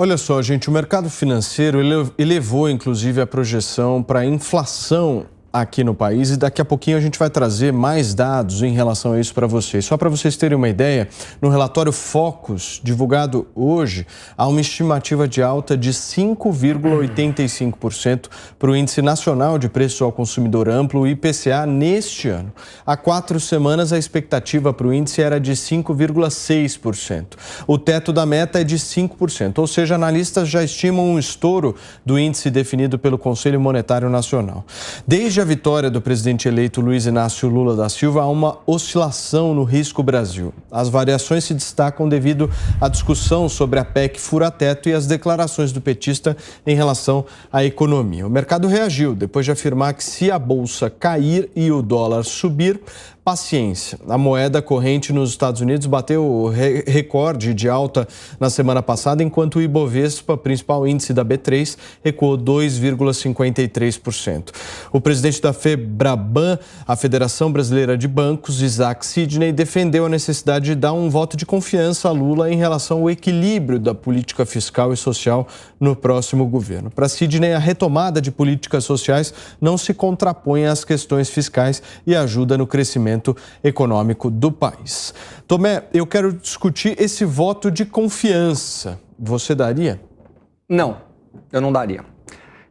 Olha só, gente, o mercado financeiro elevou, inclusive, a projeção para a inflação aqui no país e daqui a pouquinho a gente vai trazer mais dados em relação a isso para vocês. Só para vocês terem uma ideia, no relatório Focus, divulgado hoje, há uma estimativa de alta de 5,85% para o Índice Nacional de Preços ao Consumidor Amplo, o IPCA, neste ano. Há 4 semanas, a expectativa para o índice era de 5,6%. O teto da meta é de 5%, ou seja, analistas já estimam um estouro do índice definido pelo Conselho Monetário Nacional. Desde a vitória do presidente eleito Luiz Inácio Lula da Silva, há uma oscilação no risco Brasil. As variações se destacam devido à discussão sobre a PEC fura-teto e as declarações do petista em relação à economia. O mercado reagiu depois de afirmar que se a bolsa cair e o dólar subir, paciência. A moeda corrente nos Estados Unidos bateu recorde de alta na semana passada, enquanto o Ibovespa, principal índice da B3, recuou 2,53%. O presidente da FEBRABAN, a Federação Brasileira de Bancos, Isaac Sidney, defendeu a necessidade de dar um voto de confiança a Lula em relação ao equilíbrio da política fiscal e social no próximo governo. Para Sidney, a retomada de políticas sociais não se contrapõe às questões fiscais e ajuda no crescimento econômico do país. Tomé, eu quero discutir esse voto de confiança. Você daria? Não, eu não daria.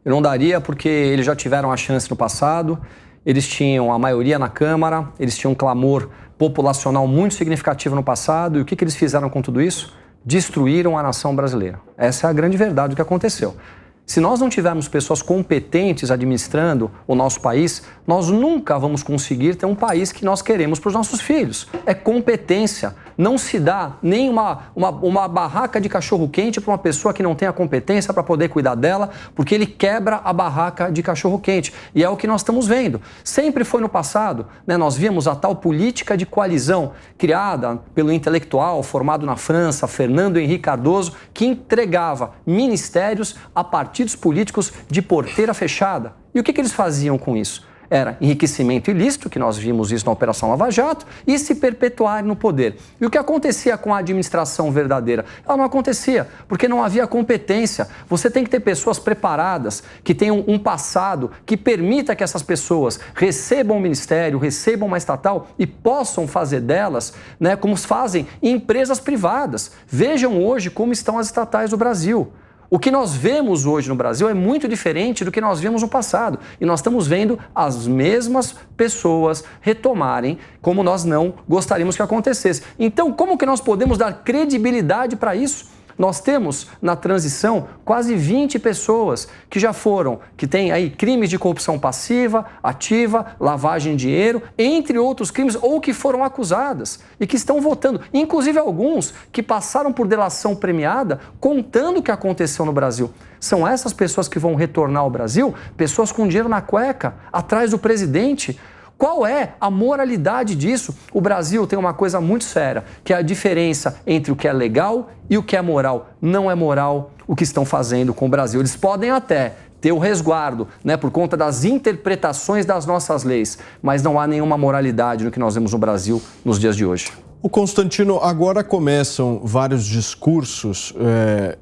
Eu não daria porque eles já tiveram a chance no passado, eles tinham a maioria na Câmara, eles tinham um clamor populacional muito significativo no passado. E o que eles fizeram com tudo isso? Destruíram a nação brasileira. Essa é a grande verdade do que aconteceu. Se nós não tivermos pessoas competentes administrando o nosso país, nós nunca vamos conseguir ter um país que nós queremos para os nossos filhos. É competência. Não se dá nem uma barraca de cachorro-quente para uma pessoa que não tem a competência para poder cuidar dela, porque ele quebra a barraca de cachorro-quente. E é o que nós estamos vendo. Sempre foi no passado, né? Nós víamos a tal política de coalizão criada pelo intelectual formado na França, Fernando Henrique Cardoso, que entregava ministérios a partidos políticos de porteira fechada. E o que eles faziam com isso? Era enriquecimento ilícito, que nós vimos isso na Operação Lava Jato, e se perpetuar no poder. E o que acontecia com a administração verdadeira? Ela não acontecia, porque não havia competência. Você tem que ter pessoas preparadas, que tenham um passado, que permita que essas pessoas recebam um ministério, recebam uma estatal e possam fazer delas, né, como fazem empresas privadas. Vejam hoje como estão as estatais do Brasil. O que nós vemos hoje no Brasil é muito diferente do que nós vimos no passado. E nós estamos vendo as mesmas pessoas retomarem como nós não gostaríamos que acontecesse. Então, como que nós podemos dar credibilidade para isso? Nós temos, na transição, quase 20 pessoas que já foram, que têm aí crimes de corrupção passiva, ativa, lavagem de dinheiro, entre outros crimes, ou que foram acusadas e que estão votando. Inclusive alguns que passaram por delação premiada contando o que aconteceu no Brasil. São essas pessoas que vão retornar ao Brasil, pessoas com dinheiro na cueca, atrás do presidente. Qual é a moralidade disso? O Brasil tem uma coisa muito séria, que é a diferença entre o que é legal e o que é moral. Não é moral o que estão fazendo com o Brasil. Eles podem até ter o resguardo, né, por conta das interpretações das nossas leis, mas não há nenhuma moralidade no que nós vemos no Brasil nos dias de hoje. O Constantino, agora começam vários discursos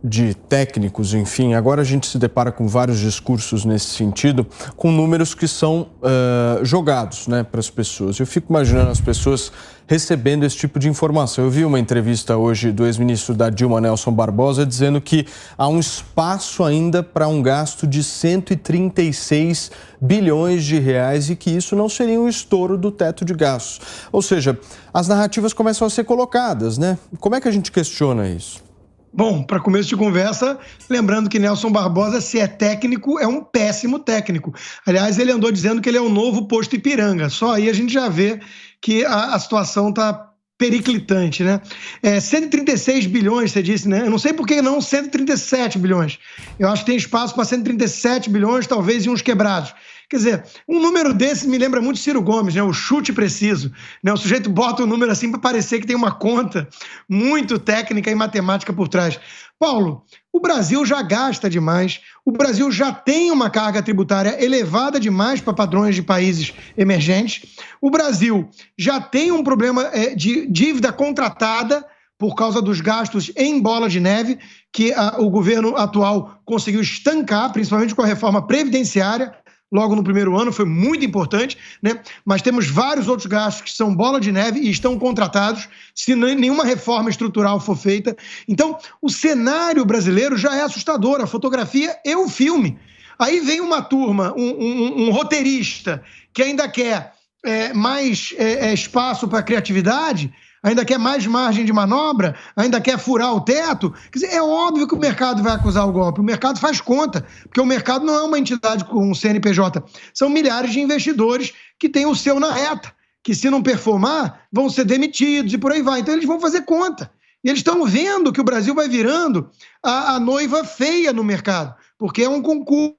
de técnicos, enfim, agora a gente se depara com vários discursos nesse sentido, com números que são jogados, né, para as pessoas. Eu fico imaginando as pessoas recebendo esse tipo de informação. Eu vi uma entrevista hoje do ex-ministro da Dilma, Nelson Barbosa, dizendo que há um espaço ainda para um gasto de 136 bilhões de reais e que isso não seria um estouro do teto de gastos. Ou seja, as narrativas começam a ser colocadas, né? Como é que a gente questiona isso? Bom, para começo de conversa, lembrando que Nelson Barbosa, se é técnico, é um péssimo técnico. Aliás, ele andou dizendo que ele é o novo posto Ipiranga. Só aí a gente já vê que a situação está periclitante, né? 136 bilhões, você disse, né? Eu não sei por que não 137 bilhões. Eu acho que tem espaço para 137 bilhões, talvez, e uns quebrados. Quer dizer, um número desse me lembra muito Ciro Gomes, né? O chute preciso, né? O sujeito bota o número assim para parecer que tem uma conta muito técnica e matemática por trás. Paulo, o Brasil já gasta demais, o Brasil já tem uma carga tributária elevada demais para padrões de países emergentes, o Brasil já tem um problema de dívida contratada, por causa dos gastos em bola de neve que o governo atual conseguiu estancar, principalmente com a reforma previdenciária, logo no primeiro ano, foi muito importante, né? Mas temos vários outros gastos que são bola de neve e estão contratados se nenhuma reforma estrutural for feita. Então, o cenário brasileiro já é assustador, a fotografia e o filme. Aí vem uma turma, um roteirista que ainda quer mais espaço para criatividade, ainda quer mais margem de manobra, ainda quer furar o teto. Quer dizer, é óbvio que o mercado vai acusar o golpe. O mercado faz conta, porque o mercado não é uma entidade com um CNPJ. São milhares de investidores que têm o seu na reta, que se não performar, vão ser demitidos e por aí vai. Então eles vão fazer conta. E eles estão vendo que o Brasil vai virando a noiva feia no mercado, porque é um concurso.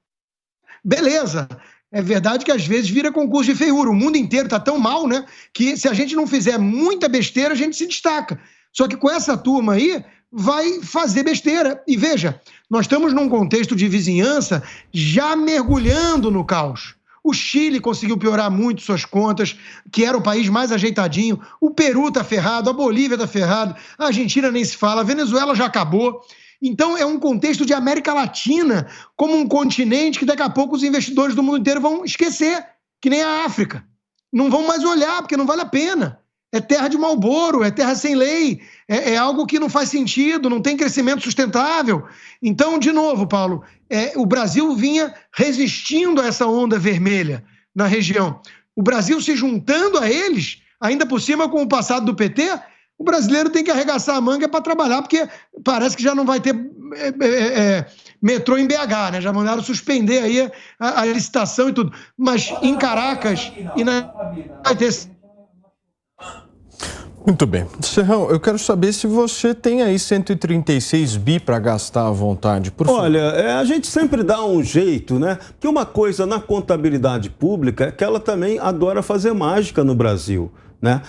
Beleza. É verdade que às vezes vira concurso de feiura. O mundo inteiro está tão mal, né, que se a gente não fizer muita besteira, a gente se destaca. Só que com essa turma aí, vai fazer besteira. E veja, nós estamos num contexto de vizinhança já mergulhando no caos. O Chile conseguiu piorar muito suas contas, que era o país mais ajeitadinho. O Peru está ferrado, a Bolívia está ferrado, a Argentina nem se fala, a Venezuela já acabou. Então, é um contexto de América Latina como um continente que daqui a pouco os investidores do mundo inteiro vão esquecer, que nem a África. Não vão mais olhar, porque não vale a pena. É terra de Marlboro, é terra sem lei, é algo que não faz sentido, não tem crescimento sustentável. Então, de novo, Paulo, o Brasil vinha resistindo a essa onda vermelha na região. O Brasil se juntando a eles, ainda por cima com o passado do PT, o brasileiro tem que arregaçar a manga para trabalhar, porque parece que já não vai ter metrô em BH, né? Já mandaram suspender aí a licitação e tudo. Mas em Caracas vai ter... Muito bem. Serrão, eu quero saber se você tem aí 136 bi para gastar à vontade, por favor. Olha, a gente sempre dá um jeito, né? Porque uma coisa na contabilidade pública é que ela também adora fazer mágica no Brasil, né?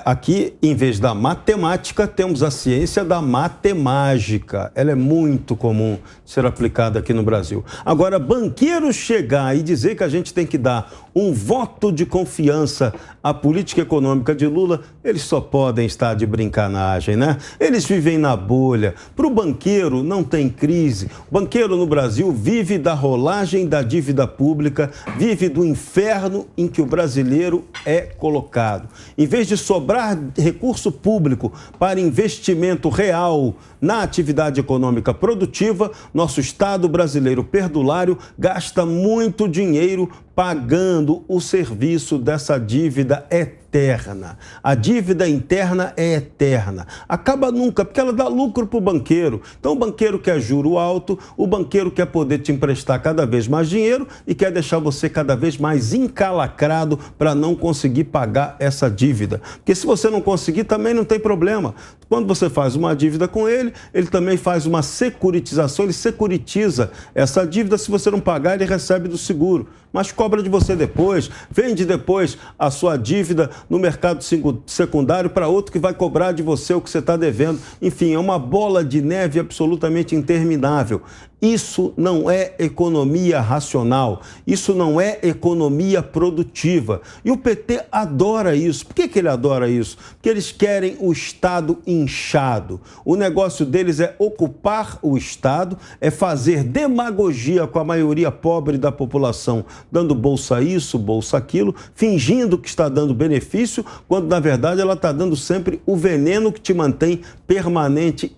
Aqui, em vez da matemática, temos a ciência da matemágica. Ela é muito comum ser aplicada aqui no Brasil. Agora, banqueiro chegar e dizer que a gente tem que dar um voto de confiança à política econômica de Lula, eles só podem estar de brincanagem, né? Eles vivem na bolha. Para o banqueiro, não tem crise. O banqueiro no Brasil vive da rolagem da dívida pública, vive do inferno em que o brasileiro é colocado. Em vez de sobrar recurso público para investimento real na atividade econômica produtiva, nosso Estado brasileiro perdulário gasta muito dinheiro pagando o serviço dessa dívida eterna. A dívida interna é eterna. Acaba nunca, porque ela dá lucro para o banqueiro. Então o banqueiro quer juro alto, o banqueiro quer poder te emprestar cada vez mais dinheiro e quer deixar você cada vez mais encalacrado para não conseguir pagar essa dívida. Porque se você não conseguir, também não tem problema. Quando você faz uma dívida com ele, ele também faz uma securitização, ele securitiza essa dívida. Se você não pagar, ele recebe do seguro, mas cobra de você depois, vende depois a sua dívida no mercado secundário para outro que vai cobrar de você o que você está devendo. Enfim, é uma bola de neve absolutamente interminável. Isso não é economia racional, isso não é economia produtiva. E o PT adora isso. Por que ele adora isso? Porque eles querem o Estado inchado. O negócio deles é ocupar o Estado, é fazer demagogia com a maioria pobre da população, dando bolsa isso, bolsa aquilo, fingindo que está dando benefício, quando na verdade ela está dando sempre o veneno que te mantém permanentemente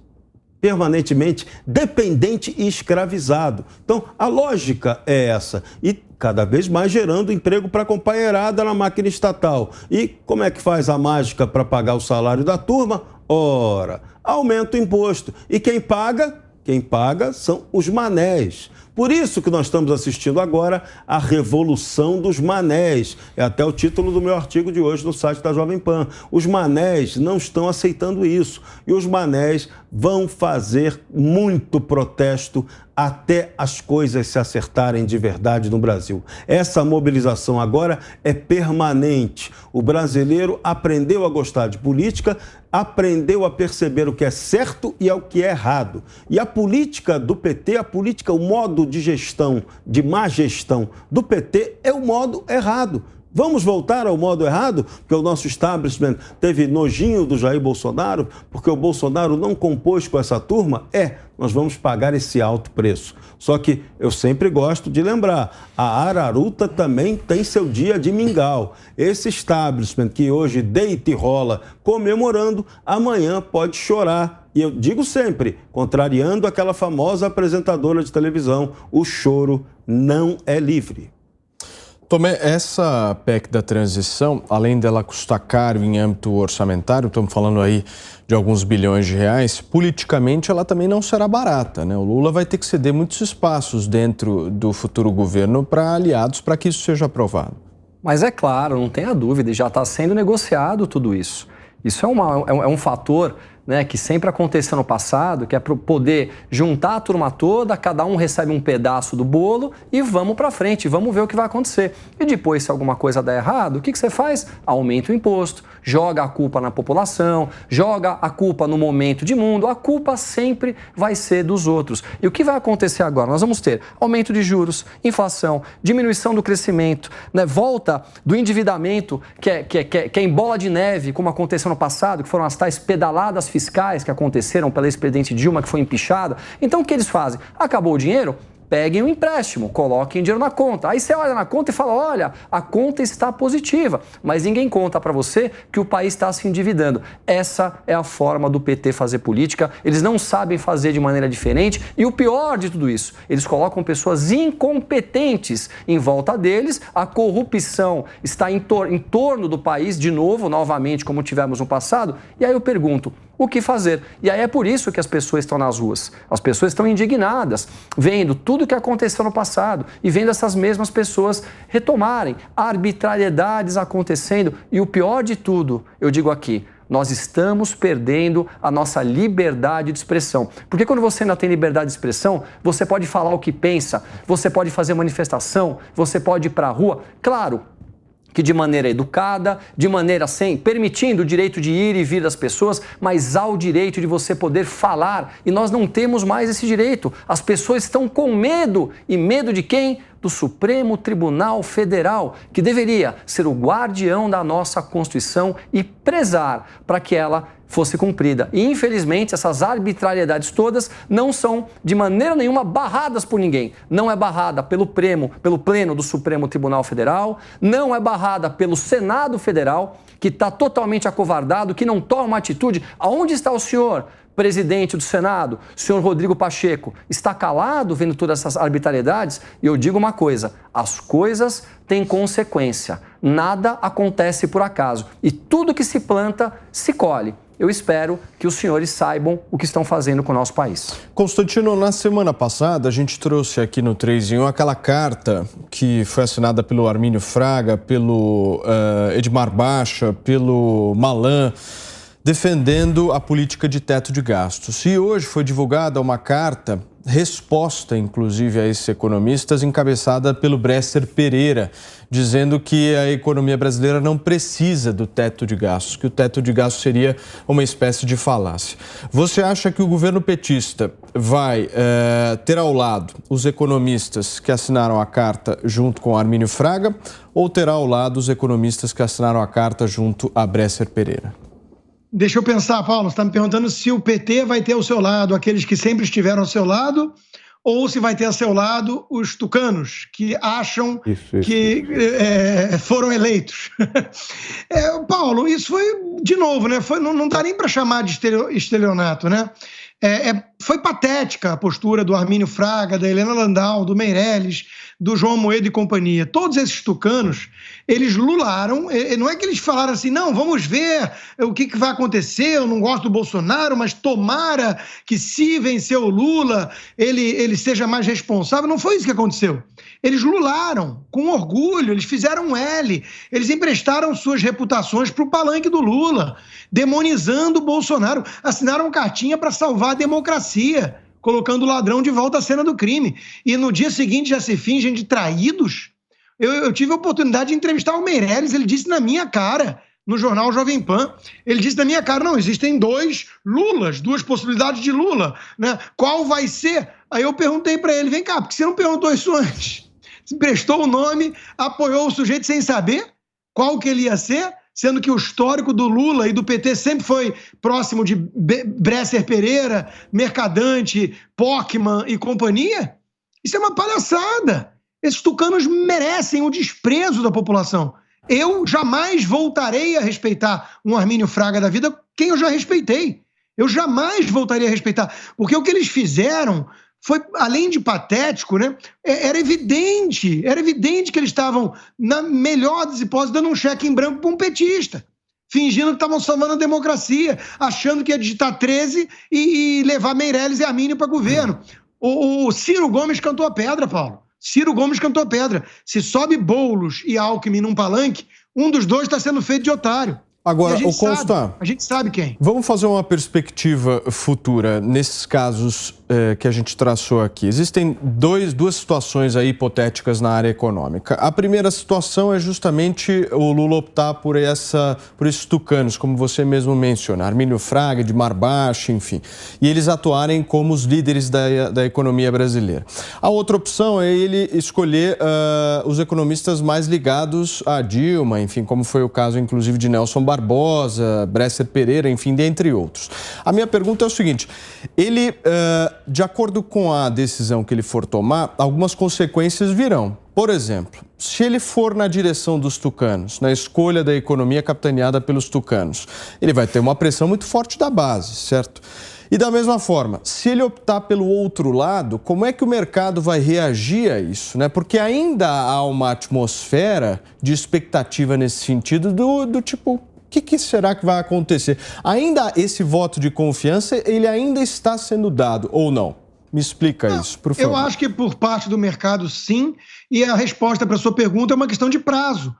dependente e escravizado. Então, a lógica é essa. E cada vez mais gerando emprego para a companheirada na máquina estatal. E como é que faz a mágica para pagar o salário da turma? Ora, aumenta o imposto. E quem paga? Quem paga são os manés. Por isso que nós estamos assistindo agora a Revolução dos Manés. É até o título do meu artigo de hoje no site da Jovem Pan. Os manés não estão aceitando isso. E os manés vão fazer muito protesto até as coisas se acertarem de verdade no Brasil. Essa mobilização agora é permanente. O brasileiro aprendeu a gostar de política, aprendeu a perceber o que é certo e o que é errado. E a política do PT, o modo de gestão, de má gestão do PT é o modo errado. Vamos voltar ao modo errado? Porque o nosso establishment teve nojinho do Jair Bolsonaro, porque o Bolsonaro não compôs com essa turma? Nós vamos pagar esse alto preço. Só que eu sempre gosto de lembrar, a Araruta também tem seu dia de mingau. Esse establishment que hoje deita e rola comemorando, amanhã pode chorar. E eu digo sempre, contrariando aquela famosa apresentadora de televisão, o choro não é livre. Tomé, essa PEC da transição, além dela custar caro em âmbito orçamentário, estamos falando aí de alguns bilhões de reais, politicamente ela também não será barata, né? O Lula vai ter que ceder muitos espaços dentro do futuro governo para aliados para que isso seja aprovado. Mas é claro, não tenha dúvida, já está sendo negociado tudo isso. Isso é um fator, né, que sempre aconteceu no passado, que é para poder juntar a turma toda, cada um recebe um pedaço do bolo e vamos para frente, vamos ver o que vai acontecer. E depois, se alguma coisa der errado, o que você faz? Aumenta o imposto, joga a culpa na população, joga a culpa no momento de mundo, a culpa sempre vai ser dos outros. E o que vai acontecer agora? Nós vamos ter aumento de juros, inflação, diminuição do crescimento, né, volta do endividamento, que é em bola de neve, como aconteceu no passado, que foram as tais pedaladas fiscais que aconteceram pela ex-presidente Dilma, que foi empichada. Então, o que eles fazem? Acabou o dinheiro? Peguem o empréstimo, coloquem dinheiro na conta. Aí você olha na conta e fala, olha, a conta está positiva, mas ninguém conta para você que o país está se endividando. Essa é a forma do PT fazer política, eles não sabem fazer de maneira diferente e o pior de tudo isso, eles colocam pessoas incompetentes em volta deles, a corrupção está em torno do país, de novo, novamente, como tivemos no passado, e aí eu pergunto, o que fazer? E aí é por isso que as pessoas estão nas ruas. As pessoas estão indignadas, vendo tudo o que aconteceu no passado e vendo essas mesmas pessoas retomarem arbitrariedades acontecendo. E o pior de tudo, eu digo aqui, nós estamos perdendo a nossa liberdade de expressão. Porque quando você ainda tem liberdade de expressão, você pode falar o que pensa, você pode fazer manifestação, você pode ir para a rua. Claro que de maneira educada, de maneira sem, permitindo o direito de ir e vir das pessoas, mas há o direito de você poder falar. E nós não temos mais esse direito. As pessoas estão com medo. E medo de quem? Do Supremo Tribunal Federal, que deveria ser o guardião da nossa Constituição e prezar para que ela fosse cumprida. E, infelizmente, essas arbitrariedades todas não são, de maneira nenhuma, barradas por ninguém. Não é barrada pelo Pleno do Supremo Tribunal Federal, não é barrada pelo Senado Federal, que está totalmente acovardado, que não toma atitude. Aonde está o senhor, presidente do Senado, senhor Rodrigo Pacheco? Está calado vendo todas essas arbitrariedades? E eu digo uma coisa, as coisas têm consequência. Nada acontece por acaso. E tudo que se planta, se colhe. Eu espero que os senhores saibam o que estão fazendo com o nosso país. Constantino, na semana passada a gente trouxe aqui no 3 em 1 aquela carta que foi assinada pelo Armínio Fraga, pelo Edmar Baixa, pelo Malan, defendendo a política de teto de gastos. E hoje foi divulgada uma carta, resposta inclusive a esses economistas, encabeçada pelo Bresser Pereira, dizendo que a economia brasileira não precisa do teto de gastos, que o teto de gastos seria uma espécie de falácia. Você acha que o governo petista vai ter ao lado os economistas que assinaram a carta junto com Armínio Fraga ou terá ao lado os economistas que assinaram a carta junto a Bresser Pereira? Deixa eu pensar, Paulo, você está me perguntando se o PT vai ter ao seu lado aqueles que sempre estiveram ao seu lado ou se vai ter ao seu lado os tucanos que acham que foram eleitos. Paulo, isso foi, de novo, né? Não dá nem para chamar de estelionato, né? Foi patética a postura do Armínio Fraga, da Helena Landau, do Meirelles, do João Amoedo e companhia. Todos esses tucanos, eles lularam, não é que eles falaram assim, não, vamos ver o que vai acontecer, eu não gosto do Bolsonaro, mas tomara que se vencer o Lula, ele seja mais responsável. Não foi isso que aconteceu. Eles lularam com orgulho, eles fizeram um L, eles emprestaram suas reputações para o palanque do Lula, demonizando o Bolsonaro, assinaram cartinha para salvar a democracia, colocando o ladrão de volta à cena do crime. E no dia seguinte já se fingem de traídos. Eu tive a oportunidade de entrevistar o Meirelles, ele disse na minha cara, no jornal Jovem Pan, ele disse na minha cara, não, existem dois Lulas, duas possibilidades de Lula, né? Qual vai ser? Aí eu perguntei para ele, vem cá, por que você não perguntou isso antes? Você emprestou o nome, apoiou o sujeito sem saber? qual que ele ia ser, sendo que o histórico do Lula e do PT sempre foi próximo de Bresser Pereira, Mercadante, Pockmann e companhia? Isso é uma palhaçada. Esses tucanos merecem o desprezo da população. Eu jamais voltarei a respeitar um Armínio Fraga da vida, quem eu já respeitei. Eu jamais voltaria a respeitar, porque o que eles fizeram foi, além de patético, né? Era evidente que eles estavam, na melhor das hipóteses, dando um cheque em branco para um petista, fingindo que estavam salvando a democracia, achando que ia digitar 13 e levar Meirelles e Armínio para governo. O Ciro Gomes cantou a pedra, Paulo. Ciro Gomes cantou a pedra. Se sobe Boulos e Alckmin num palanque, um dos dois está sendo feito de otário. Agora, o Constant, a gente sabe quem. Vamos fazer uma perspectiva futura nesses casos que a gente traçou aqui. Existem duas situações aí hipotéticas na área econômica. A primeira situação é justamente o Lula optar por esses tucanos, como você mesmo menciona, Armínio Fraga, Edmar Baixa, enfim, e eles atuarem como os líderes da economia brasileira. A outra opção é ele escolher os economistas mais ligados a Dilma, enfim, como foi o caso, inclusive, de Nelson Barbosa, Bresser Pereira, enfim, dentre outros. A minha pergunta é o seguinte, ele, de acordo com a decisão que ele for tomar, algumas consequências virão. Por exemplo, se ele for na direção dos tucanos, na escolha da economia capitaneada pelos tucanos, ele vai ter uma pressão muito forte da base, certo? E da mesma forma, se ele optar pelo outro lado, como é que o mercado vai reagir a isso, né? Porque ainda há uma atmosfera de expectativa nesse sentido do tipo... O que será que vai acontecer? Ainda esse voto de confiança, ele ainda está sendo dado ou não? Me explica isso, por favor. Eu acho que por parte do mercado, sim. E a resposta para a sua pergunta é uma questão de prazo.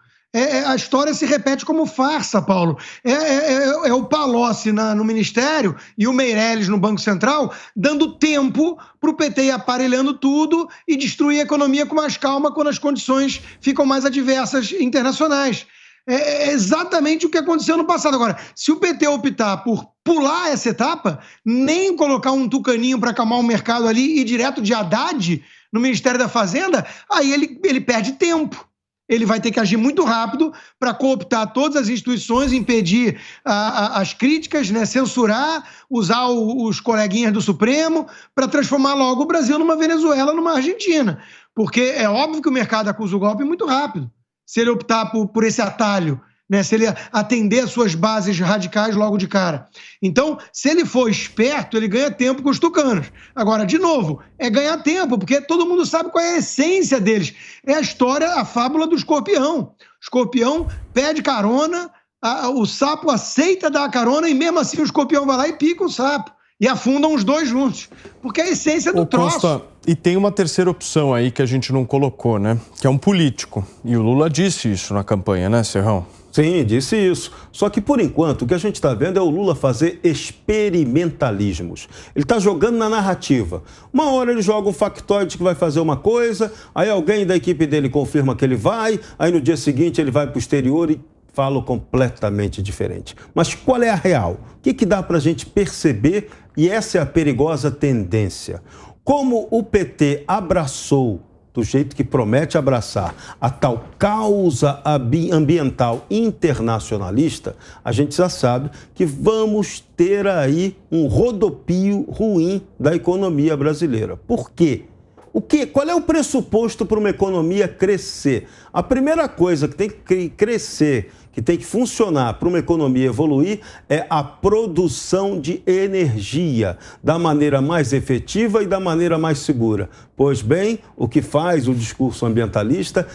A história se repete como farsa, Paulo. É o Palocci no Ministério e o Meirelles no Banco Central dando tempo para o PT ir aparelhando tudo e destruir a economia com mais calma quando as condições ficam mais adversas internacionais. É exatamente o que aconteceu no passado. Agora, se o PT optar por pular essa etapa, nem colocar um tucaninho para acalmar o mercado ali e ir direto de Haddad no Ministério da Fazenda, aí ele perde tempo. Ele vai ter que agir muito rápido para cooptar todas as instituições, impedir as críticas, né, censurar, usar os coleguinhas do Supremo para transformar logo o Brasil numa Venezuela, numa Argentina. Porque é óbvio que o mercado acusa o golpe muito rápido. Se ele optar por esse atalho, né? Se ele atender às suas bases radicais logo de cara. Então, se ele for esperto, ele ganha tempo com os tucanos. Agora, de novo, é ganhar tempo, porque todo mundo sabe qual é a essência deles. É a história, a fábula do escorpião. O escorpião pede carona, o sapo aceita dar a carona e mesmo assim o escorpião vai lá e pica o sapo. E afundam os dois juntos. Porque é a essência do troço. Constant, e tem uma terceira opção aí que a gente não colocou, né? Que é um político. E o Lula disse isso na campanha, né, Serrão? Sim, disse isso. Só que, por enquanto, o que a gente está vendo é o Lula fazer experimentalismos. Ele está jogando na narrativa. Uma hora ele joga um factoide que vai fazer uma coisa, aí alguém da equipe dele confirma que ele vai, aí no dia seguinte ele vai para o exterior e fala completamente diferente. Mas qual é a real? O que dá para a gente perceber? E essa é a perigosa tendência. Como o PT abraçou, do jeito que promete abraçar, a tal causa ambiental internacionalista, a gente já sabe que vamos ter aí um rodopio ruim da economia brasileira. Por quê? Qual é o pressuposto para uma economia crescer? A primeira coisa que tem que crescer, que tem que funcionar para uma economia evoluir, é a produção de energia da maneira mais efetiva e da maneira mais segura. Pois bem, o que faz o discurso ambientalista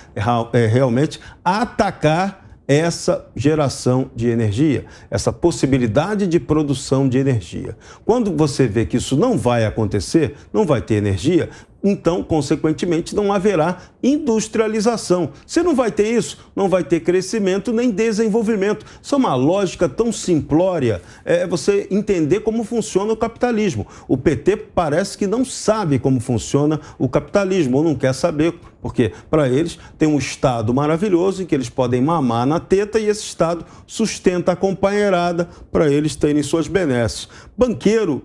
é realmente atacar essa geração de energia, essa possibilidade de produção de energia. Quando você vê que isso não vai acontecer, não vai ter energia, então, consequentemente, não haverá industrialização. Se não vai ter isso, não vai ter crescimento nem desenvolvimento. Isso é uma lógica tão simplória, é você entender como funciona o capitalismo. O PT parece que não sabe como funciona o capitalismo, ou não quer saber, porque para eles tem um Estado maravilhoso em que eles podem mamar na teta e esse Estado sustenta a companheirada para eles terem suas benesses. Banqueiro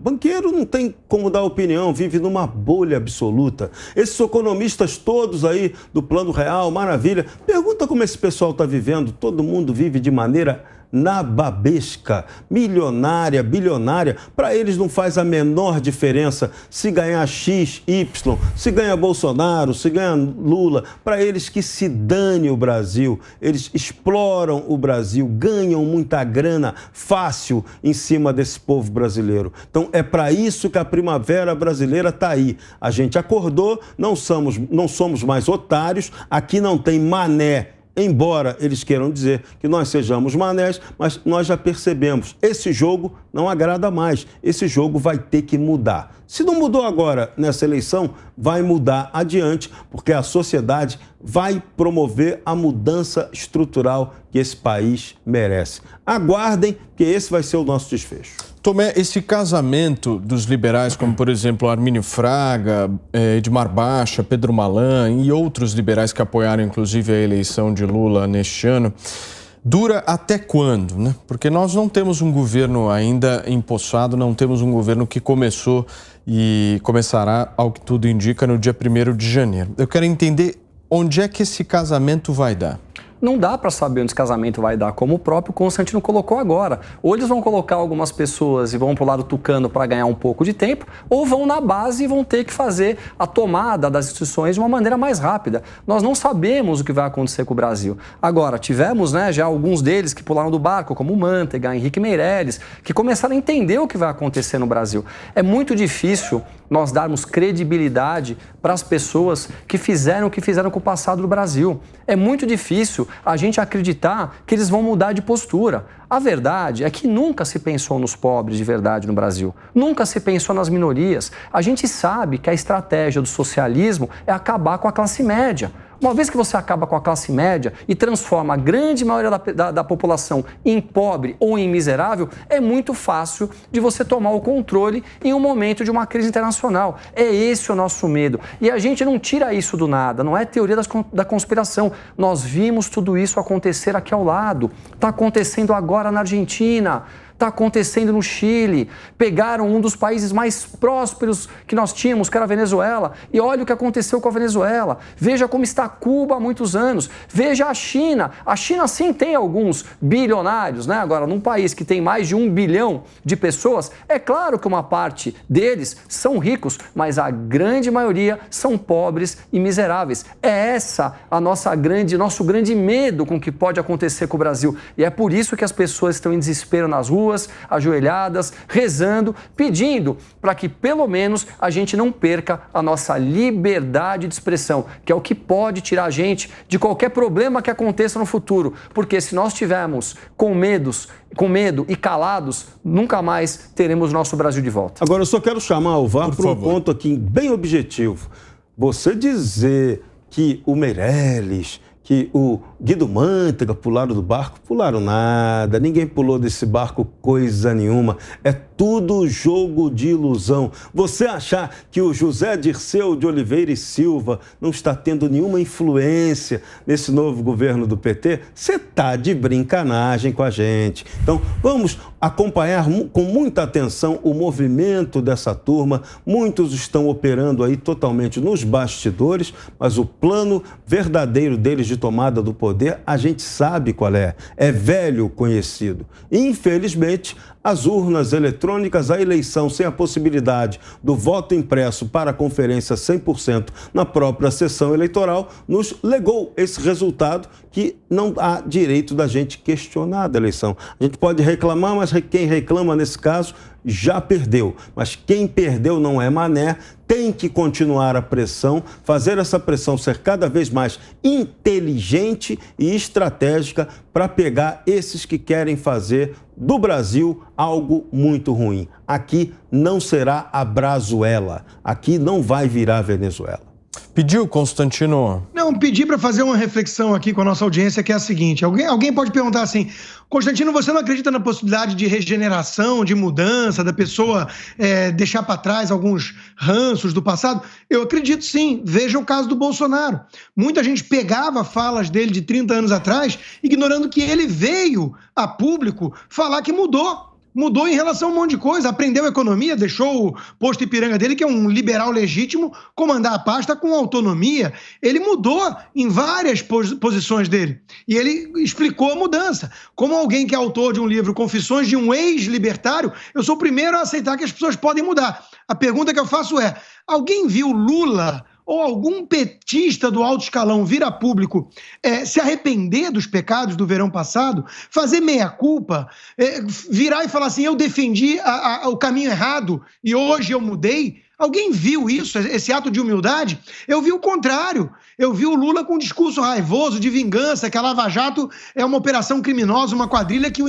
não tem como dar opinião, vive numa bolha absoluta. Esses economistas todos aí do Plano Real, maravilha. Pergunta como esse pessoal está vivendo. Todo mundo vive de maneira nababesca, milionária, bilionária. Para eles não faz a menor diferença se ganhar X, Y, se ganha Bolsonaro, se ganha Lula. Para eles que se dane o Brasil. Eles exploram o Brasil, ganham muita grana fácil em cima desse povo brasileiro. Então é para isso que a primavera brasileira está aí. A gente acordou, não somos mais otários, aqui não tem mané. Embora eles queiram dizer que nós sejamos manés, mas nós já percebemos, esse jogo não agrada mais, esse jogo vai ter que mudar. Se não mudou agora nessa eleição, vai mudar adiante, porque a sociedade vai promover a mudança estrutural que esse país merece. Aguardem, que esse vai ser o nosso desfecho. Tomé, esse casamento dos liberais, como por exemplo Armínio Fraga, Edmar Baixa, Pedro Malan e outros liberais que apoiaram inclusive a eleição de Lula neste ano, dura até quando, né? Porque nós não temos um governo ainda empossado, não temos um governo que começou e começará, ao que tudo indica, no dia 1º de janeiro. Eu quero entender onde é que esse casamento vai dar. Não dá para saber onde esse casamento vai dar, como o próprio Constantino colocou agora. Ou eles vão colocar algumas pessoas e vão para o lado tucano para ganhar um pouco de tempo, ou vão na base e vão ter que fazer a tomada das instituições de uma maneira mais rápida. Nós não sabemos o que vai acontecer com o Brasil. Agora, tivemos já alguns deles que pularam do barco, como o Mantega, Henrique Meirelles, que começaram a entender o que vai acontecer no Brasil. É muito difícil nós darmos credibilidade para as pessoas que fizeram o que fizeram com o passado do Brasil. É muito difícil a gente acreditar que eles vão mudar de postura. A verdade é que nunca se pensou nos pobres de verdade no Brasil. Nunca se pensou nas minorias. A gente sabe que a estratégia do socialismo é acabar com a classe média. Uma vez que você acaba com a classe média e transforma a grande maioria da população em pobre ou em miserável, é muito fácil de você tomar o controle em um momento de uma crise internacional. É esse o nosso medo. E a gente não tira isso do nada, não é teoria da conspiração. Nós vimos tudo isso acontecer aqui ao lado. Está acontecendo agora na Argentina. Está acontecendo no Chile. Pegaram um dos países mais prósperos que nós tínhamos, que era a Venezuela, e olha o que aconteceu com a Venezuela. Veja como está Cuba há muitos anos. Veja a China. A China sim tem alguns bilionários, né? Agora, num país que tem mais de 1 bilhão de pessoas, é claro que uma parte deles são ricos, mas a grande maioria são pobres e miseráveis. É essa nosso grande medo com o que pode acontecer com o Brasil. E é por isso que as pessoas estão em desespero nas ruas, ajoelhadas, rezando, pedindo para que pelo menos a gente não perca a nossa liberdade de expressão, que é o que pode tirar a gente de qualquer problema que aconteça no futuro. Porque se nós estivermos com medo e calados, nunca mais teremos nosso Brasil de volta. Agora eu só quero chamar o VAR para um ponto aqui bem objetivo. Você dizer que o Meirelles, que o Guido Mantega pularam do barco, pularam nada, ninguém pulou desse barco coisa nenhuma, é tudo jogo de ilusão. Você achar que o José Dirceu de Oliveira e Silva não está tendo nenhuma influência nesse novo governo do PT, você está de brincanagem com a gente. Então vamos acompanhar com muita atenção o movimento dessa turma. Muitos estão operando aí totalmente nos bastidores, mas o plano verdadeiro deles de tomada do poder, a gente sabe qual é velho conhecido. Infelizmente, as urnas eletrônicas, a eleição sem a possibilidade do voto impresso para a conferência 100% na própria sessão eleitoral, nos legou esse resultado que não há direito da gente questionar da eleição. A gente pode reclamar, mas quem reclama nesse caso já perdeu. Mas quem perdeu não é mané, tem que continuar a pressão, fazer essa pressão ser cada vez mais inteligente e estratégica para pegar esses que querem fazer do Brasil algo muito ruim. Aqui não será a Brazuela, aqui não vai virar Venezuela. Pediu, Constantino? Não, pedi para fazer uma reflexão aqui com a nossa audiência, que é a seguinte. Alguém pode perguntar assim: Constantino, você não acredita na possibilidade de regeneração, de mudança, da pessoa deixar para trás alguns ranços do passado? Eu acredito sim. Veja o caso do Bolsonaro. Muita gente pegava falas dele de 30 anos atrás, ignorando que ele veio a público falar que mudou. Mudou em relação a um monte de coisa, aprendeu economia, deixou o posto Ipiranga dele, que é um liberal legítimo, comandar a pasta com autonomia. Ele mudou em várias posições dele. E ele explicou a mudança. Como alguém que é autor de um livro, Confissões de um Ex-Libertário, eu sou o primeiro a aceitar que as pessoas podem mudar. A pergunta que eu faço é, alguém viu Lula ou algum petista do alto escalão vir a público se arrepender dos pecados do verão passado, fazer meia-culpa, virar e falar assim, eu defendi o caminho errado e hoje eu mudei? Alguém viu isso, esse ato de humildade? Eu vi o contrário. Eu vi o Lula com um discurso raivoso de vingança, que a Lava Jato é uma operação criminosa, uma quadrilha que o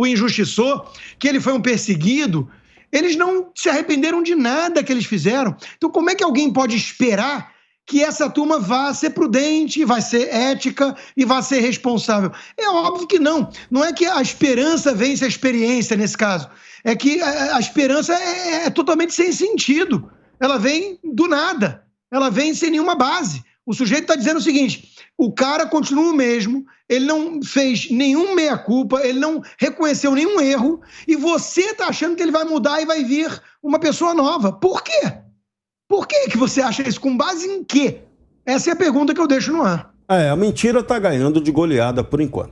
injustiçou, que ele foi um perseguido. Eles não se arrependeram de nada que eles fizeram. Então, como é que alguém pode esperar que essa turma vá ser prudente, vai ser ética e vai ser responsável? É óbvio que não. Não é que a esperança vence a experiência nesse caso. É que a esperança é totalmente sem sentido. Ela vem do nada. Ela vem sem nenhuma base. O sujeito está dizendo o seguinte, o cara continua o mesmo, ele não fez nenhum meia-culpa, ele não reconheceu nenhum erro, e você está achando que ele vai mudar e vai vir uma pessoa nova. Por quê? Por que você acha isso? Com base em quê? Essa é a pergunta que eu deixo no ar. A mentira está ganhando de goleada por enquanto.